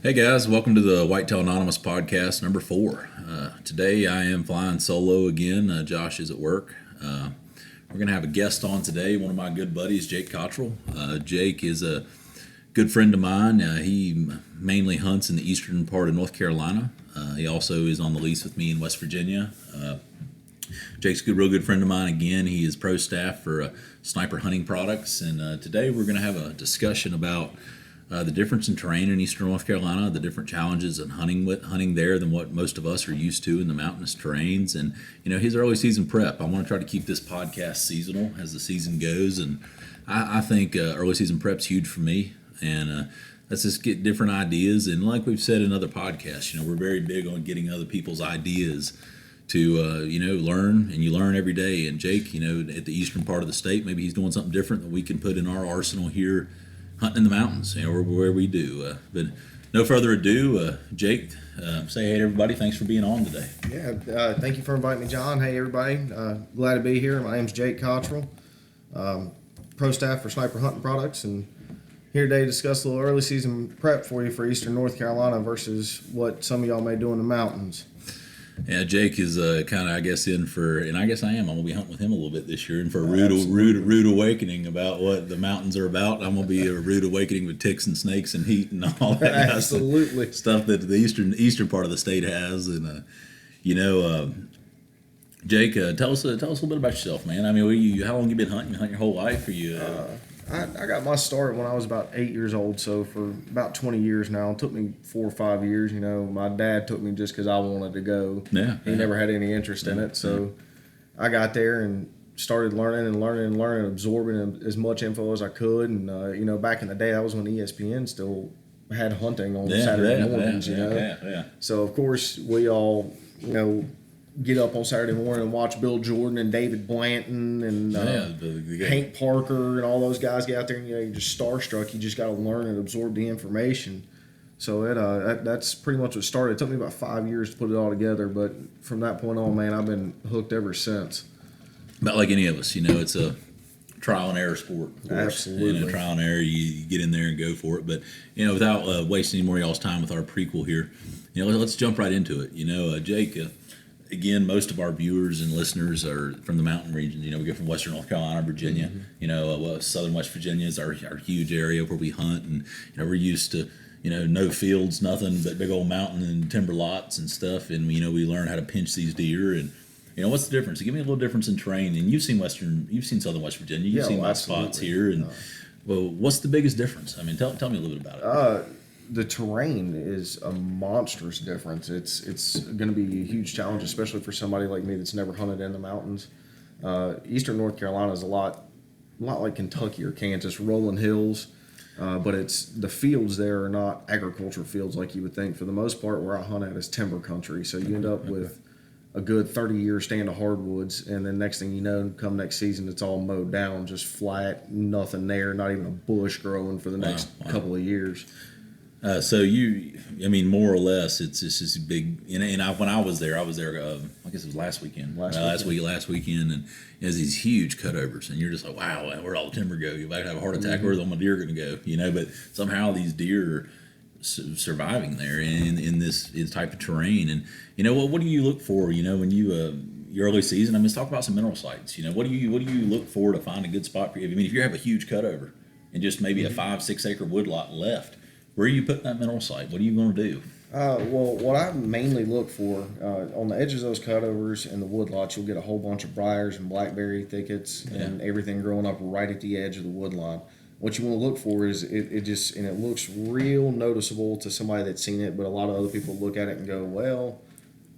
Hey guys, welcome to the Whitetail Anonymous podcast number 4. Today I am flying solo again. Josh is at work. We're going to have a guest on today, one of my good buddies, Jake Cottrell. Jake is a good friend of mine. He mainly hunts in the eastern part of North Carolina. He also is on the lease with me in West Virginia. Jake's a real good friend of mine again. He is pro staff for Sniper Hunting Products, and today we're going to have a discussion about the difference in terrain in eastern North Carolina, the different challenges in hunting there than what most of us are used to in the mountainous terrains, and his early season prep. I want to try to keep this podcast seasonal as the season goes, and I think early season prep's huge for me, and let's just get different ideas. And like we've said in other podcasts, we're very big on getting other people's ideas to learn, and you learn every day. And Jake, at the eastern part of the state, maybe he's doing something different that we can put in our arsenal here hunting in the mountains, where we do. But no further ado, Jake, say hey to everybody. Thanks for being on today. Yeah, thank you for inviting me, John. Hey, everybody. Glad to be here. My name's Jake Cottrell, pro staff for Sniper Hunting Products, and here today to discuss a little early season prep for you for eastern North Carolina versus what some of y'all may do in the mountains. Yeah, Jake is kind of, I guess, in for, and I guess I am. I'm gonna be hunting with him a little bit this year, and for a rude awakening about what the mountains are about. I'm gonna be a rude awakening with ticks and snakes and heat and all that Absolutely. stuff that the eastern part of the state has. And Jake, tell us a little bit about yourself, man. I mean, how long you been hunting? You hunt your whole life? Or you? I got my start when I was about 8 years old, so for about 20 years now. It took me 4 or 5 years. My dad took me just because I wanted to go. Yeah. He never had any interest in it, so I got there and started learning, absorbing as much info as I could. And back in the day, that was when ESPN still had hunting on Saturday mornings. So of course we all get up on Saturday morning and watch Bill Jordan and David Blanton and Hank Parker and all those guys get out there, and you're just starstruck. You just got to learn and absorb the information. So that's pretty much what started. It took me about 5 years to put it all together, but from that point on, man, I've been hooked ever since. About like any of us, it's a trial and error sport. Of course. Absolutely. Trial and error, you get in there and go for it. But, without wasting any more of y'all's time with our prequel here, let's jump right into it. Jake, again, most of our viewers and listeners are from the mountain region. We go from Western North Carolina, Virginia. Southern West Virginia is our huge area where we hunt, and we're used to no fields, nothing but big old mountain and timber lots and stuff. And we learn how to pinch these deer. And what's the difference? Give me a little difference in terrain. And you've seen Southern West Virginia. You've seen my spots here. And well, what's the biggest difference? I mean, tell me a little bit about it. The terrain is a monstrous difference. It's going to be a huge challenge, especially for somebody like me that's never hunted in the mountains. Eastern North Carolina is a lot like Kentucky or Kansas, rolling hills, but the fields there are not agriculture fields like you would think. For the most part, where I hunt at is timber country, so you end up with a good 30-year stand of hardwoods, and then next thing you know, come next season, it's all mowed down, just flat, nothing there, not even a bush growing for the next couple of years. So more or less, it's just this big. When I was there, I guess it was last weekend. Last weekend, and there's these huge cutovers, and you're just like, wow, where'd all the timber go? You might have a heart attack. Where's all my deer going to go? But somehow these deer are surviving there in this type of terrain. And what do you look for? When your early season. Let's talk about some mineral sites. What do you look for to find a good spot for you? If you have a huge cutover and just maybe a 5-6 acre woodlot left, where are you putting that mineral site? What are you going to do? Well, what I mainly look for, on the edges of those cutovers and the woodlots, you'll get a whole bunch of briars and blackberry thickets and everything growing up right at the edge of the woodlot. What you want to look for is it looks real noticeable to somebody that's seen it, but a lot of other people look at it and go, well,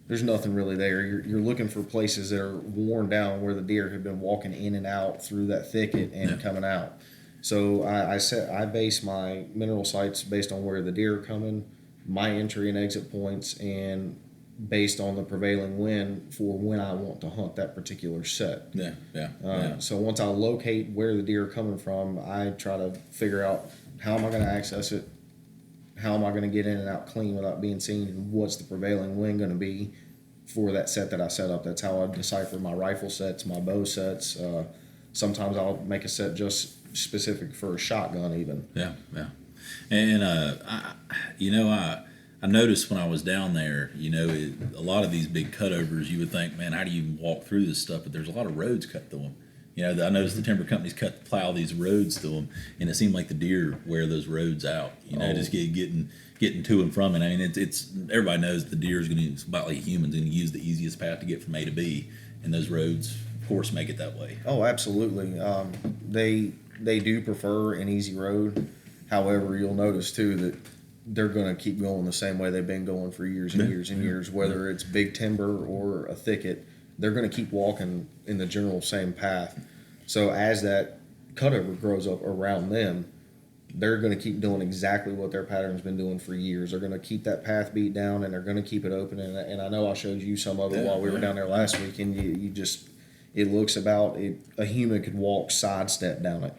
there's nothing really there. You're looking for places that are worn down where the deer have been walking in and out through that thicket and coming out. So I base my mineral sites based on where the deer are coming, my entry and exit points, and based on the prevailing wind for when I want to hunt that particular set. So once I locate where the deer are coming from, I try to figure out how am I going to access it, how am I going to get in and out clean without being seen, and what's the prevailing wind going to be for that set that I set up. That's how I decipher my rifle sets, my bow sets. Sometimes I'll make a set just specific for a shotgun even. And I noticed when I was down there, a lot of these big cutovers, you would think, man, how do you even walk through this stuff? But there's a lot of roads cut through them. I noticed the timber companies plow these roads through them, and it seemed like the deer wear those roads out. Just getting to and from it. I mean, it's everybody knows the deer is going to, about like humans, going to use the easiest path to get from A to B, and those roads, of course, make it that way. Oh, absolutely. They do prefer an easy road. However, you'll notice too that they're going to keep going the same way they've been going for years and years and years. Whether it's big timber or a thicket, they're going to keep walking in the general same path. So as that cutover grows up around them, they're going to keep doing exactly what their pattern's been doing for years. They're going to keep that path beat down, and they're going to keep it open. And I know I showed you some of it while we were down there last week, and you just, it looks about it. A human could walk sidestep down it,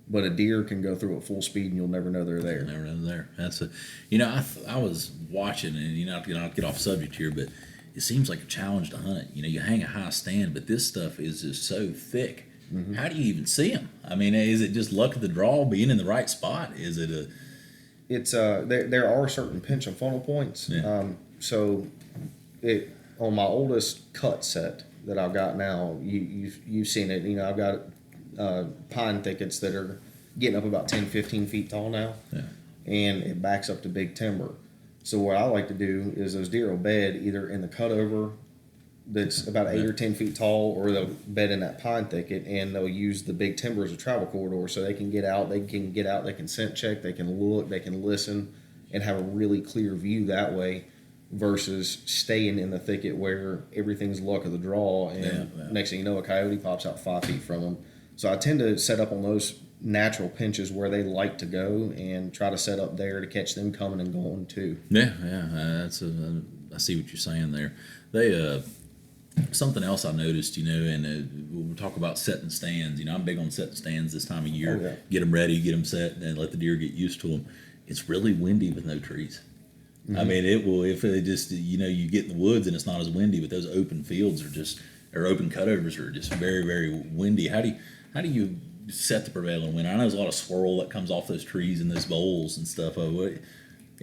but a deer can go through at full speed, and you'll never know they're there. Never know they're there. That's I was watching, and not to get off subject here, but it seems like a challenge to hunt it. You hang a high stand, but this stuff is just so thick. Mm-hmm. How do you even see them? I mean, is it just luck of the draw, being in the right spot? Is it a? It's there are certain pinch and funnel points. Yeah. So it on my oldest cut set that I've got now, you've seen it. I've got pine thickets that are getting up about 10, 15 feet tall now, and it backs up to big timber. So what I like to do is those deer will bed either in the cutover that's about 8 or 10 feet tall, or they'll bed in that pine thicket, and they'll use the big timber as a travel corridor, so they can get out, they can scent check, they can look, they can listen, and have a really clear view that way, versus staying in the thicket where everything's luck of the draw, and next thing you know, a coyote pops out 5 feet from them. So I tend to set up on those natural pinches where they like to go, and try to set up there to catch them coming and going too. I see what you're saying there. They something else I noticed, and we'll talk about setting stands. I'm big on setting stands this time of year. Oh, yeah. Get them ready, get them set, and let the deer get used to them. It's really windy with no trees. Mm-hmm. I mean, it will, if it just, you get in the woods and it's not as windy, but those open fields or open cutovers are just very, very windy. How do you set the prevailing wind? I know there's a lot of swirl that comes off those trees and those boles and stuff.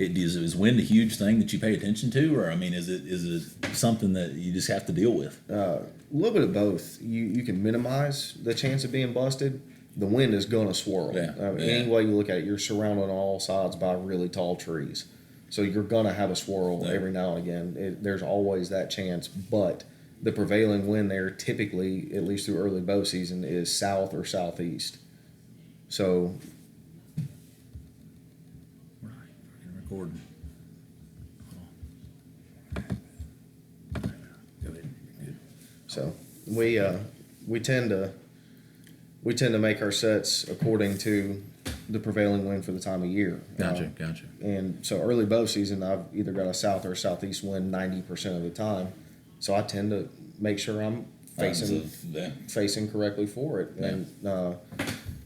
Is wind a huge thing that you pay attention to, or is it something that you just have to deal with? A little bit of both. You can minimize the chance of being busted. The wind is going to swirl. Any way you look at it, you're surrounded on all sides by really tall trees, so you're going to have a swirl every now and again. There's always that chance, but the prevailing wind there, typically, at least through early bow season, is south or southeast. So. Recording. Go ahead. Good. So we tend to make our sets according to the prevailing wind for the time of year. Gotcha. And so early bow season, I've either got a south or southeast wind 90% of the time. So I tend to make sure I'm facing correctly for it. And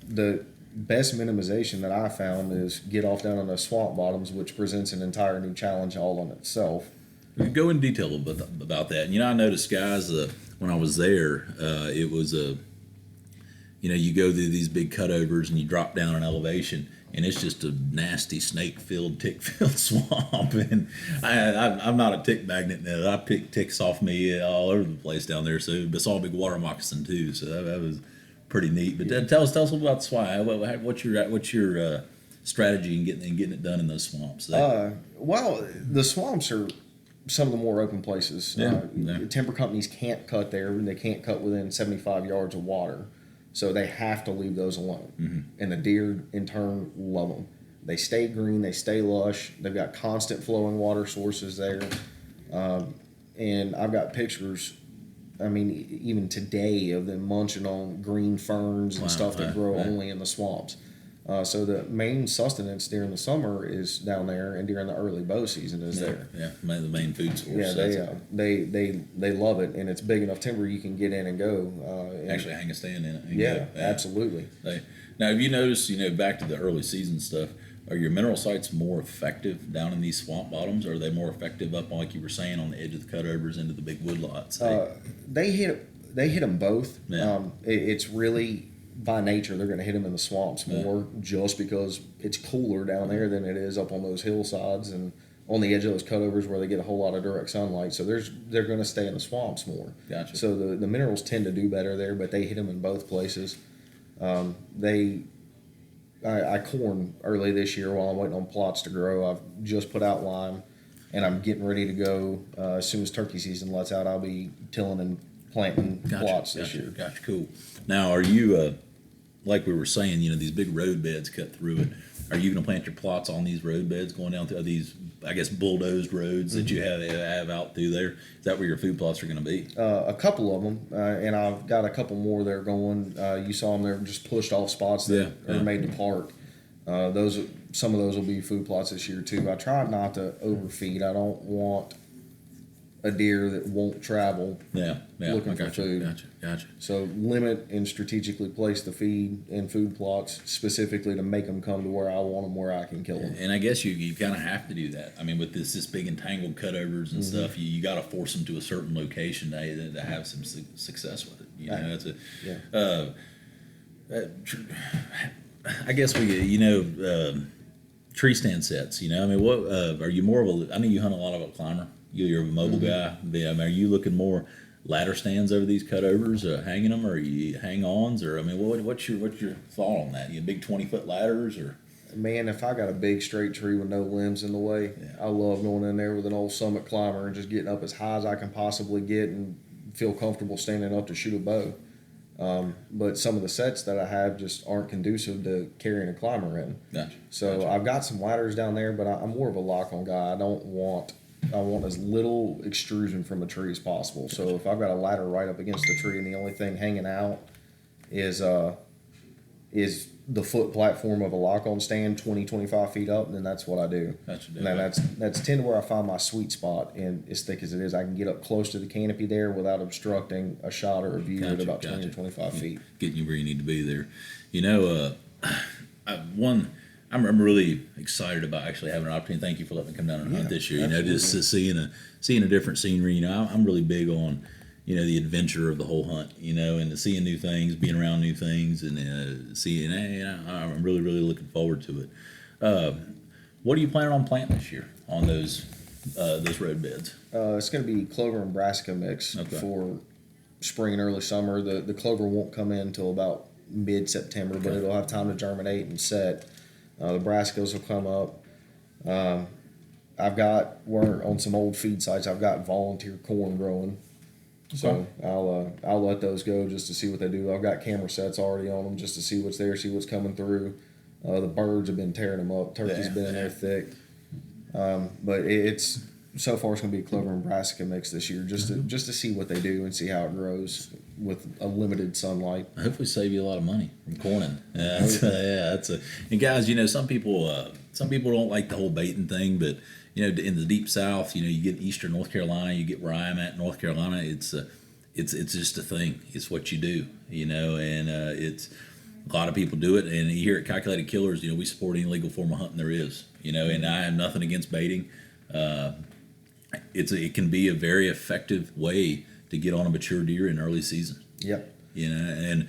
the best minimization that I found is get off down on the swamp bottoms, which presents an entire new challenge all on itself. We can go into detail a little bit about that. And I noticed, guys, when I was there, it was you go through these big cutovers and you drop down an elevation, and it's just a nasty snake-filled, tick-filled swamp. And I'm not a tick magnet now. I pick ticks off me all over the place down there. So I saw a big water moccasin too. So that was pretty neat. But tell us a little about the swamp. What's your strategy in getting it done in those swamps? Well, the swamps are some of the more open places. Timber companies can't cut there, and they can't cut within 75 yards of water. So they have to leave those alone. Mm-hmm. And the deer, in turn, love them. They stay green, they stay lush. They've got constant flowing water sources there. And I've got pictures, even today, of them munching on green ferns and stuff that grow only in the swamps. So the main sustenance during the summer is down there, and during the early bow season is there. Yeah, the main food source. Yeah, they love it, and it's big enough timber you can get in and go. Actually hang a stand in it. Yeah, absolutely. Now, have you noticed, back to the early season stuff, are your mineral sites more effective down in these swamp bottoms, or are they more effective up, like you were saying, on the edge of the cutovers into the big wood lots? They hit them both. Yeah. It's really by nature, they're going to hit them in the swamps more just because it's cooler down there than it is up on those hillsides and on the edge of those cutovers where they get a whole lot of direct sunlight. So they're going to stay in the swamps more. Gotcha. So the minerals tend to do better there, but they hit them in both places. I corn early this year while I'm waiting on plots to grow. I've just put out lime, and I'm getting ready to go. As soon as turkey season lets out, I'll be tilling and planting plots this year. Gotcha, cool. Now, are you, like we were saying, these big road beds cut through it. Are you going to plant your plots on these road beds going down through these, I guess, bulldozed roads that you have out through there? Is that where your food plots are going to be? A couple of them, and I've got a couple more that are going. You saw them; they're just pushed off spots that are made to park. Some of those will be food plots this year too. I try not to overfeed. I don't want a deer that won't travel looking for food. Gotcha. So limit and strategically place the feed in food plots specifically to make them come to where I want them, where I can kill them. And I guess you kind of have to do that. I mean, with this big entangled cutovers and stuff, you got to force them to a certain location to have some success with it. I guess tree stand sets. I mean, what are you more of a? I know you hunt a lot of a climber. You're a mobile guy. Are you looking more ladder stands over these cutovers, hanging them, or are you hang-ons, or I mean, what's your thought on that? You big 20-foot ladders, or? Man, if I got a big straight tree with no limbs in the way, I love going in there with an old summit climber and just getting up as high as I can possibly get and feel comfortable standing up to shoot a bow. But some of the sets that I have just aren't conducive to carrying a climber in. Gotcha. So I've got some ladders down there, but I'm more of a lock-on guy. I want as little extrusion from a tree as possible. So if I've got a ladder right up against the tree and the only thing hanging out is the foot platform of a lock-on stand 20-25 feet up, then that's what I do. And that's tend to where I find my sweet spot. And as thick as it is, I can get up close to the canopy there without obstructing a shot or a view at about 20 or 25 feet. Getting you where you need to be there. I'm really excited about actually having an opportunity. Thank you for letting me come down and hunt this year. Absolutely. Just seeing a different scenery. I'm really big on the adventure of the whole hunt. And seeing new things, being around new things, and I'm really looking forward to it. What are you planning on planting this year on those road beds? It's going to be clover and brassica mix for spring and early summer. The clover won't come in until about mid-September, but it'll have time to germinate and set. The brassicas will come up. We're on some old feed sites. I've got volunteer corn growing, so I'll let those go just to see what they do. I've got camera sets already on them just to see what's there, see what's coming through. The birds have been tearing them up. Turkey's been in there thick, but it's so far it's going to be a clover and brassica mix this year, just to see what they do and see how it grows with a limited sunlight. Hopefully, save you a lot of money from corning. And guys, some people don't like the whole baiting thing, but in the deep South, you get eastern North Carolina, you get where I'm at, North Carolina. It's just a thing. It's what you do, and it's a lot of people do it. And here at Calculated Killers, we support any legal form of hunting there is, and I have nothing against baiting. It can be a very effective way to get on a mature deer in early season. Yep. And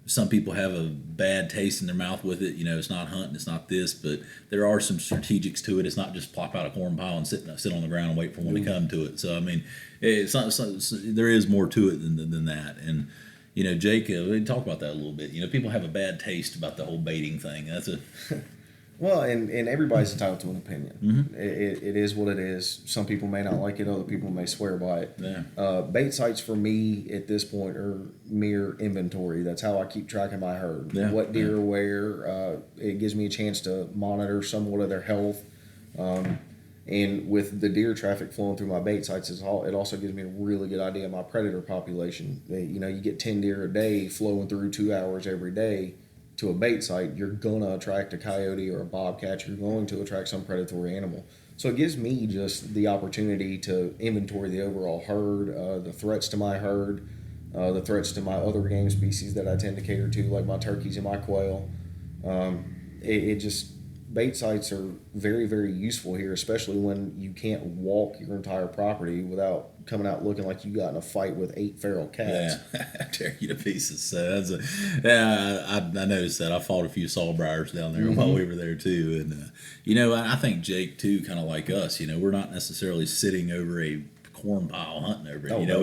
some people have a bad taste in their mouth with it. It's not hunting, it's not this, but there are some strategics to it. It's not just plop out a corn pile and sit on the ground and wait for one to come to it. So I mean, there is more to it than that. And Jake, we talk about that a little bit. People have a bad taste about the whole baiting thing. Well, and everybody's entitled to an opinion. Mm-hmm. It is what it is. Some people may not like it. Other people may swear by it. Yeah. Bait sites for me at this point are mere inventory. That's how I keep track of my herd. Yeah. What deer are where. It gives me a chance to monitor somewhat of their health. And with the deer traffic flowing through my bait sites, it also gives me a really good idea of my predator population. You get 10 deer a day flowing through 2 hours every day to a bait site, you're going to attract a coyote or a bobcat. You're going to attract some predatory animal. So it gives me just the opportunity to inventory the overall herd, the threats to my herd, the threats to my other game species that I tend to cater to, like my turkeys and my quail. bait sites are very, very useful here, especially when you can't walk your entire property without coming out looking like you got in a fight with 8 feral cats. Yeah, tear you to pieces. So yeah, I noticed that. I fought a few sawbriars down there while we were there too, and I think Jake too, kind of like us. We're not necessarily sitting over a corn pile hunting over it. Oh, no.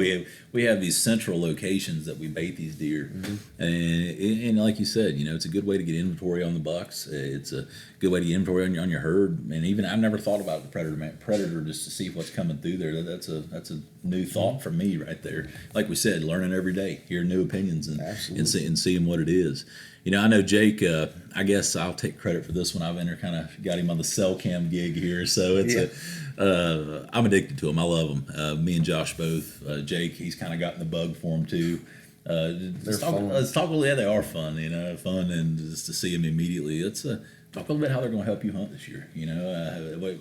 We have these central locations that we bait these deer, and like you said, it's a good way to get inventory on the bucks. It's a good way to get inventory on your herd, and even I've never thought about the predator just to see what's coming through there. That's a new thought for me right there. Like we said, learning every day, hearing new opinions, and seeing what it is. I know Jake. I guess I'll take credit for this one. I've kind of got him on the cell cam gig here, so I'm addicted to him. I love him. Me and Josh both. Jake, he's kind of gotten the bug for him too. Let's talk. Yeah, they are fun. Fun, and just to see them immediately. Let's talk a little bit how they're going to help you hunt this year.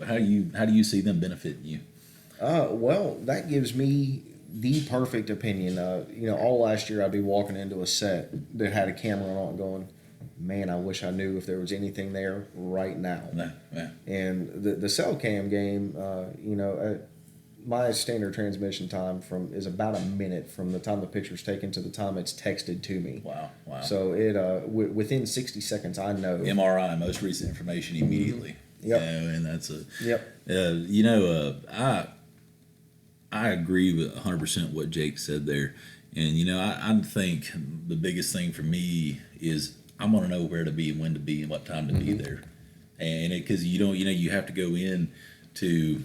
How do you see them benefiting you? Well, that gives me the perfect opinion. All last year I'd be walking into a set that had a camera on, going, man, I wish I knew if there was anything there right now. Yeah. And the cell cam game, my standard transmission time is about a minute from the time the picture's taken to the time it's texted to me. Wow. So it within 60 seconds, I know. MRI, most recent information immediately. Yep. And that's Yep. I agree with 100% what Jake said there. And, I think the biggest thing for me is I'm going to know where to be and when to be and what time to be there. And because you have to go in to,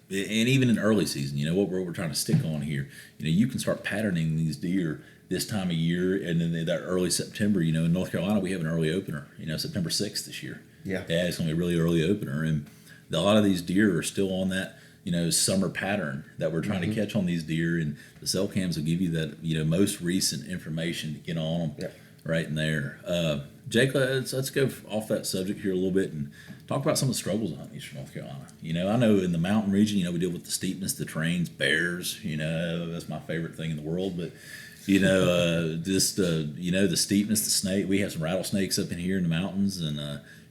and even in early season, what we're trying to stick on here, you can start patterning these deer this time of year. And then that early September, in North Carolina, we have an early opener, September 6th this year. Yeah. Yeah, it's going to be a really early opener. And a lot of these deer are still on that, summer pattern that we're trying to catch on these deer, and the cell cams will give you that, most recent information to get on them right in there. Jake, let's go off that subject here a little bit and talk about some of the struggles of hunting Eastern North Carolina. I know in the mountain region, we deal with the steepness, the terrains, bears, that's my favorite thing in the world, but the steepness, the snake, we have some rattlesnakes up in here in the mountains, and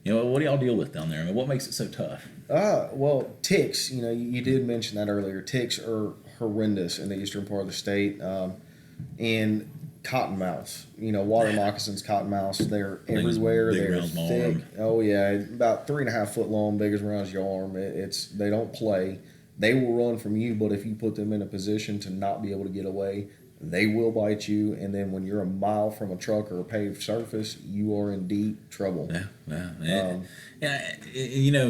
what do y'all deal with down there? I mean, what makes it so tough? Well, ticks, you did mention that earlier. Ticks are horrendous in the eastern part of the state. And cottonmouths, water moccasins, cottonmouths, they're everywhere. They're thick. Oh, yeah, about 3.5 foot long, big as around your arm. They don't play. They will run from you, but if you put them in a position to not be able to get away, they will bite you, and then when you're a mile from a truck or a paved surface, you are in deep trouble.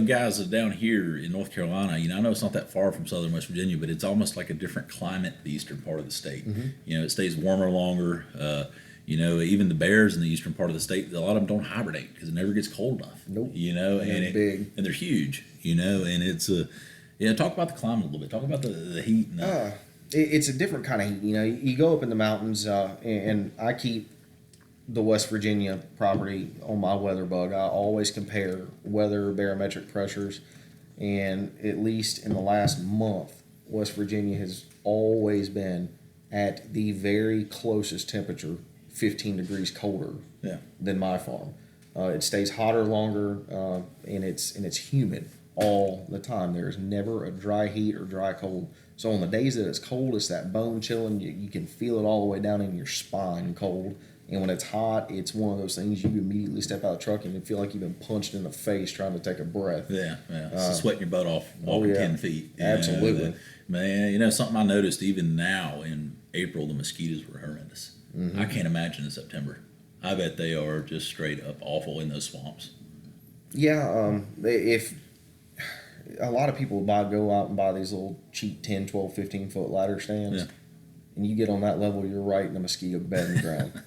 Guys down here in North Carolina, I know it's not that far from southern West Virginia, but it's almost like a different climate, the eastern part of the state. It stays warmer longer. Even the bears in the eastern part of the state, a lot of them don't hibernate because it never gets cold enough. Nope. And they're big. And they're huge, and it's talk about the climate a little bit. Talk about the heat. It's a different kind of heat. You go up in the mountains, and I keep the West Virginia property on my weather bug. I always compare weather barometric pressures, and at least in the last month, West Virginia has always been at the very closest temperature, 15 degrees colder than my farm. It stays hotter longer, and it's humid all the time. There's never a dry heat or dry cold. So on the days that it's cold, it's that bone chilling. You can feel it all the way down in your spine cold. And when it's hot, it's one of those things you immediately step out of the truck and you feel like you've been punched in the face trying to take a breath. It's sweating your butt off walking 10 feet. Absolutely. Man, something I noticed even now in April, the mosquitoes were horrendous. I can't imagine in September. I bet they are just straight up awful in those swamps. Yeah, if a lot of people go out and buy these little cheap 10, 12, 15-foot ladder stands, and you get on that level, you're right in a mosquito bedding ground.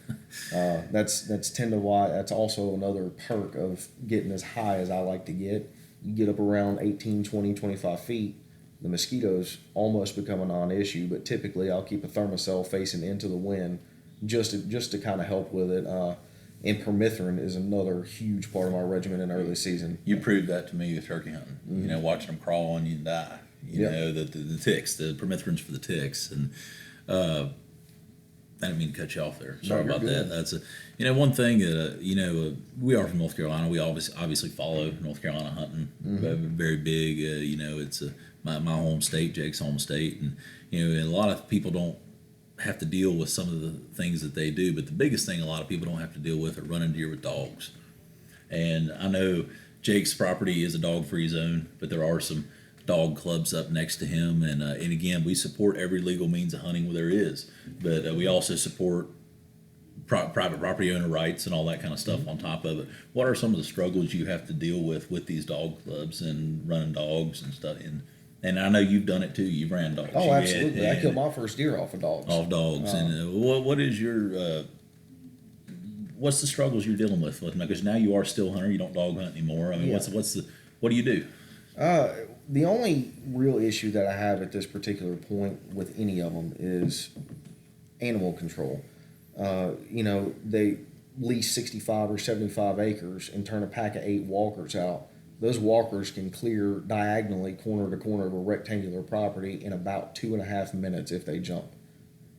That's 10 to why. That's also another perk of getting as high as I like to get. You get up around 18, 20, 25 feet, the mosquitoes almost become a non-issue, but typically I'll keep a thermocell facing into the wind just to kind of help with it. And permethrin is another huge part of my regimen in early season. You proved that to me with turkey hunting. Watching them crawl on you and die. The ticks, the permethrin's for the ticks. And I didn't mean to cut you off there. Sorry you're about good. that. That's one thing that we are from North Carolina. We obviously follow North Carolina hunting. Very big. It's my home state, Jake's home state, and and a lot of people don't have to deal with some of the things that they do. But the biggest thing a lot of people don't have to deal with are running deer with dogs. And I know Jake's property is a dog-free zone, but there are some dog clubs up next to him, and again, we support every legal means of hunting there is, but we also support private property owner rights and all that kind of stuff on top of it. What are some of the struggles you have to deal with these dog clubs and running dogs and stuff? And I know you've done it too. You've ran dogs. Oh, absolutely! I killed my first deer off of dogs. Off dogs, and what is your what's the struggles you're dealing with? Because now you are still hunter. You don't dog hunt anymore. I mean, what do you do? The only real issue that I have at this particular point with any of them is animal control. They lease 65 or 75 acres and turn a pack of 8 walkers out. Those walkers can clear diagonally corner to corner of a rectangular property in about 2.5 minutes if they jump.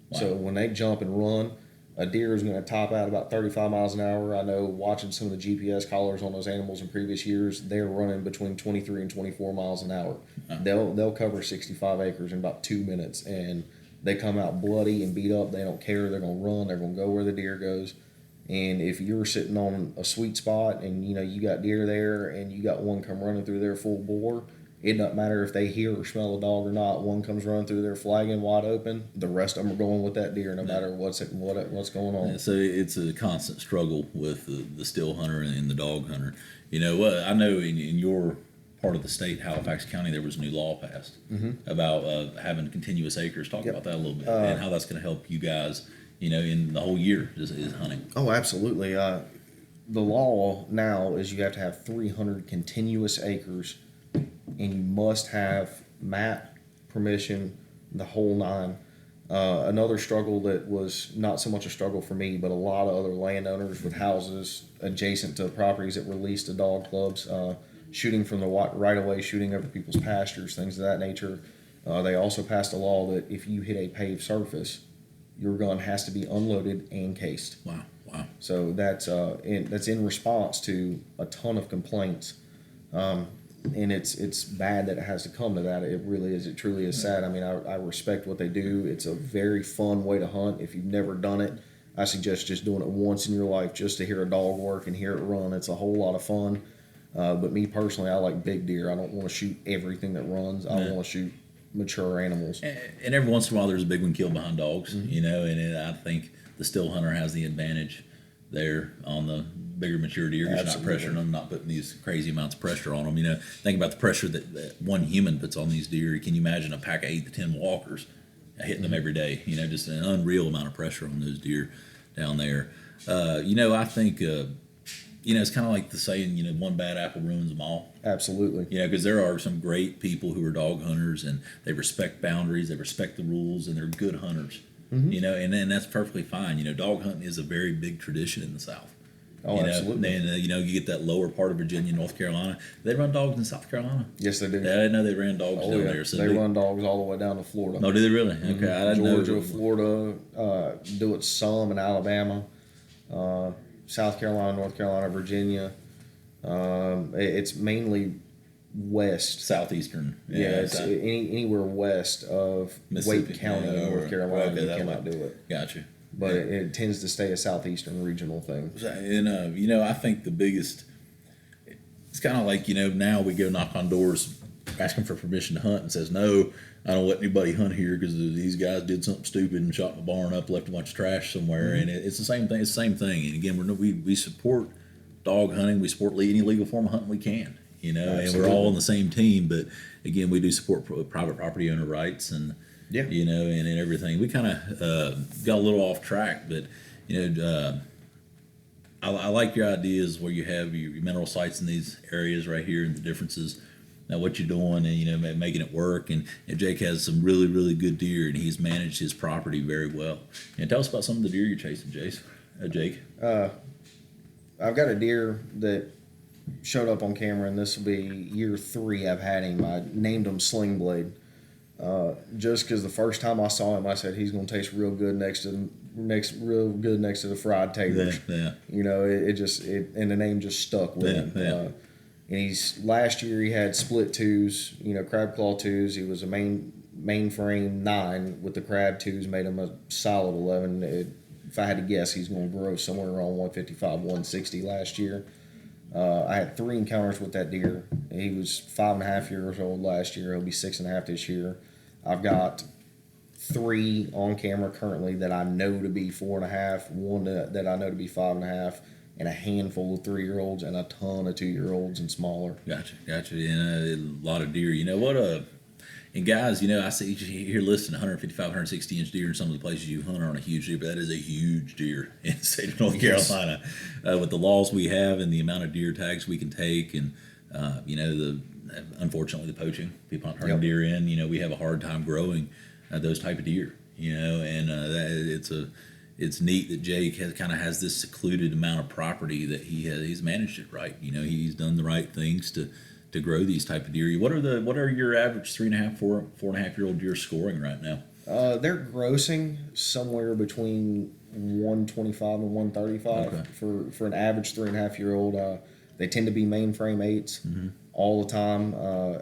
Wow. So when they jump and run, a deer is going to top out about 35 miles an hour. I know watching some of the GPS collars on those animals in previous years, they're running between 23 and 24 miles an hour. They'll cover 65 acres in about 2 minutes, and they come out bloody and beat up. They don't care. They're going to run. They're going to go where the deer goes. And if you're sitting on a sweet spot and you got deer there and you got one come running through there full bore, it doesn't matter if they hear or smell a dog or not. One comes running through there flagging wide open. The rest of them are going with that deer, no matter what's going on. Yeah, so it's a constant struggle with the still hunter and the dog hunter. I know in your part of the state, Halifax County, there was a new law passed about having continuous acres. Talk about that a little bit and how that's going to help you guys. In the whole year is hunting. Oh, absolutely. The law now is you have to have 300 continuous acres, and you must have map, permission, the whole nine. Another struggle that was not so much a struggle for me, but a lot of other landowners with houses adjacent to properties that were leased to dog clubs, shooting from the right of way, shooting over people's pastures, things of that nature. They also passed a law that if you hit a paved surface, your gun has to be unloaded and cased. Wow. So that's in response to a ton of complaints, and it's bad that it has to come to that. It really is. It truly is sad. I mean, I respect what they do. It's a very fun way to hunt. If you've never done it, I suggest just doing it once in your life just to hear a dog work and hear it run. It's a whole lot of fun. But me personally, I like big deer. I don't want to shoot everything that runs. I want to shoot mature animals. And every once in a while there's a big one killed behind dogs, and I think the still hunter has the advantage there on the bigger mature deer. You're not pressuring them, not putting these crazy amounts of pressure on them. Think about the pressure that one human puts on these deer. Can you imagine a pack of 8 to 10 walkers hitting them every day? Just an unreal amount of pressure on those deer down there. I think it's kind of like the saying, one bad apple ruins them all. Absolutely. Because there are some great people who are dog hunters and they respect boundaries, they respect the rules, and they're good hunters. And that's perfectly fine. Dog hunting is a very big tradition in the South. Oh, absolutely. And you get that lower part of Virginia, North Carolina. They run dogs in South Carolina. Yes, they do. I didn't know they ran dogs down there. So they run dogs all the way down to Florida. Oh, do they really? Okay, I didn't know. Georgia, Florida, do it some in Alabama, South Carolina, North Carolina, Virginia. It's mainly west, southeastern. It's anywhere west of Wake County, North Carolina. You cannot do it. Gotcha. But it tends to stay a southeastern regional thing. And I think the biggest, it's kind of like now we go knock on doors asking for permission to hunt and says no, I don't let anybody hunt here because these guys did something stupid and shot my barn up, left a bunch of trash somewhere. And it's the same thing. It's the same thing. And again, we support dog hunting. We support any legal form of hunting we can. And we're all on the same team. But again, we do support private property owner rights and and everything. We kind of got a little off track, but I like your ideas where you have your mineral sites in these areas right here and the differences. Now what you're doing and making it work, and Jake has some really, really good deer, and he's managed his property very well. And tell us about some of the deer you're chasing, Jake. I've got a deer that showed up on camera, and this will be year 3 I've had him. I named him Sling Blade, just because the first time I saw him, I said he's going to taste real good next to real good next to the fried taters. Yeah. You know, and the name just stuck with him. Yeah. And last year he had split twos, you know, crab claw twos. He was a mainframe 9 with the crab twos, made him a solid 11. If I had to guess, he's going to grow somewhere around 155, 160 last year. I had 3 encounters with that deer. He was 5.5 years old last year. He'll be 6.5 this year. I've got 3 on camera currently that I know to be 4.5, one that I know to be 5.5, and a handful of 3-year-olds and a ton of 2-year-olds and smaller. Gotcha. And a lot of deer. You know what? And guys, you know, I see you're listing 155, 160 inch deer in some of the places you hunt on a huge deer, but that is a huge deer in the state of North Carolina. With the laws we have and the amount of deer tags we can take, and you know, unfortunately the poaching, people aren't turning deer in. You know, we have a hard time growing those type of deer. You know, and it's neat that Jake has this secluded amount of property that he's managed it right. You know, he's done the right things to grow these type of deer. What are your average 3.5, 4.5 year old deer scoring right now? They're grossing somewhere between 125 and 135 for an average 3.5 year old. They tend to be mainframe 8s all the time.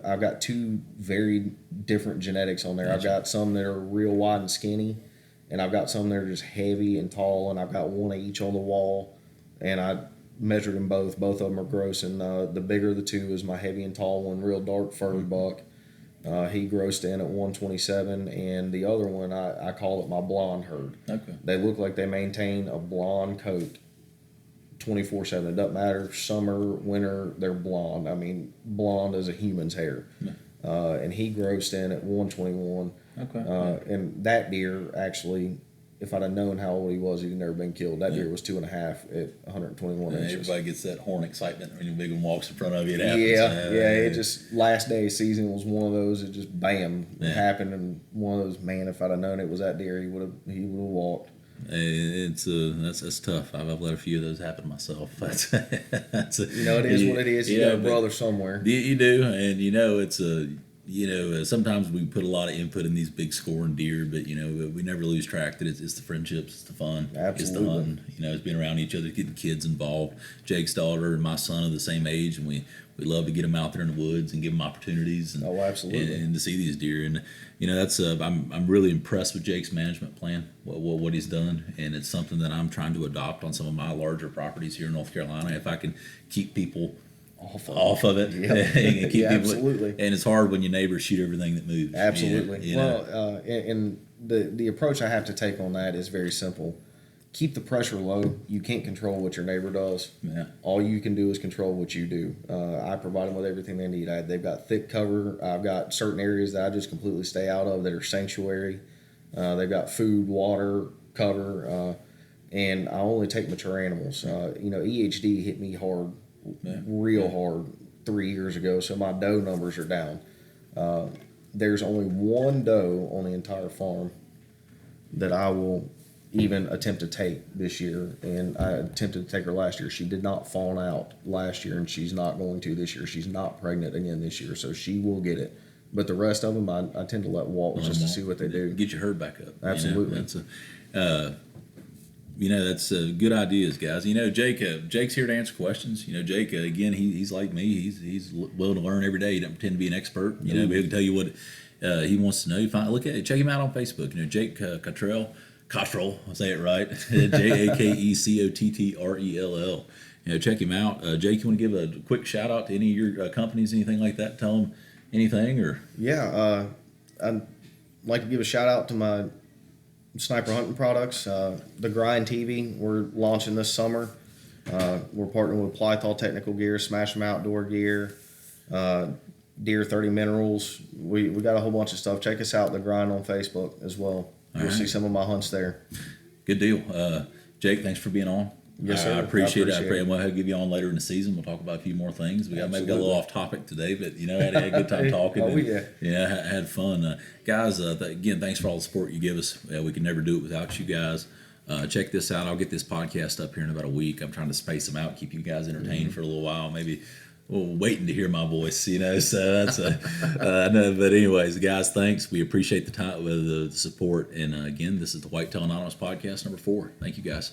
I've got 2 very different genetics on there. Gotcha. I've got some that are real wide and skinny, and I've got some that are just heavy and tall, and I've got 1 of each on the wall, and I measured them both. Both of them are grossing. The bigger of the 2 is my heavy and tall one, real dark furry buck. He grossed in at 127, and the other one, I call it my blonde herd. Okay. They look like they maintain a blonde coat 24/7. It doesn't matter, summer, winter, they're blonde. I mean, blonde as a human's hair. And he grossed in at 121. Okay. And that deer actually, if I'd have known how old he was, he'd never been killed. That deer was 2.5 at 121 inches. Everybody gets that horn excitement when your big one walks in front of you. It happens. It just, last day of season was one of those. It just bam, it happened, and one of those. Man, if I'd have known it was that deer, he would have walked. That's tough. I've let a few of those happen myself. You know, it is what it is. You got a brother somewhere. You do, and you know it's sometimes we put a lot of input in these big scoring deer, but you know we never lose track that it's the friendships, it's the fun, absolutely. It's the fun. You know, it's being around each other, getting kids involved. Jake's daughter and my son are the same age, and we love to get them out there in the woods and give them opportunities. And, absolutely. And to see these deer, and you know that's I'm really impressed with Jake's management plan, what he's done, and it's something that I'm trying to adopt on some of my larger properties here in North Carolina. If I can keep people off of it. And keep absolutely. And it's hard when your neighbors shoot everything that moves. Absolutely. You know? Well, and the approach I have to take on that is very simple. Keep the pressure low. You can't control what your neighbor does. Yeah. All you can do is control what you do. I provide them with everything they need. They've got thick cover. I've got certain areas that I just completely stay out of that are sanctuary. They've got food, water, cover, and I only take mature animals. You know, EHD hit me hard. Real hard 3 years ago, so my doe numbers are down. There's only 1 doe on the entire farm that I will even attempt to take this year, and I attempted to take her last year. She did not fawn out last year, and she's not going to this year. She's not pregnant again this year, so she will get it. But the rest of them, I tend to let walk just to see what they do. Get your herd back up. Absolutely. You know, that's good ideas, guys. You know, Jake's here to answer questions. You know, Jake, again, he's like me. He's willing to learn every day. He doesn't pretend to be an expert. You know, he'll tell you what he wants to know. You look at it. Check him out on Facebook. You know, Jake Cottrell. I'll say it right. JAKECOTTRELL. You know, check him out. Jake, you want to give a quick shout out to any of your companies, anything like that? Tell them anything, or I'd like to give a shout out to my sniper hunting products. The Grind TV, we're launching this summer. We're partnering with Whitetail Technical Gear, Smash 'em Outdoor Gear, Deer 30 Minerals. We got a whole bunch of stuff. Check us out, The Grind, on Facebook as well. You'll see some of my hunts there. Good deal. Jake, thanks for being on. Yes, sir. I appreciate it. We'll give you on later in the season. We'll talk about a few more things. We got a little off topic today, but you know, had a good time talking. Had fun. Guys, again, thanks for all the support you give us. We can never do it without you guys. Check this out. I'll get this podcast up here in about a week. I'm trying to space them out, keep you guys entertained for a little while. Maybe waiting to hear my voice, you know. So that's I know. But anyways, guys, thanks. We appreciate the time, the support, and again, this is the Whitetail Anonymous podcast number 4. Thank you, guys.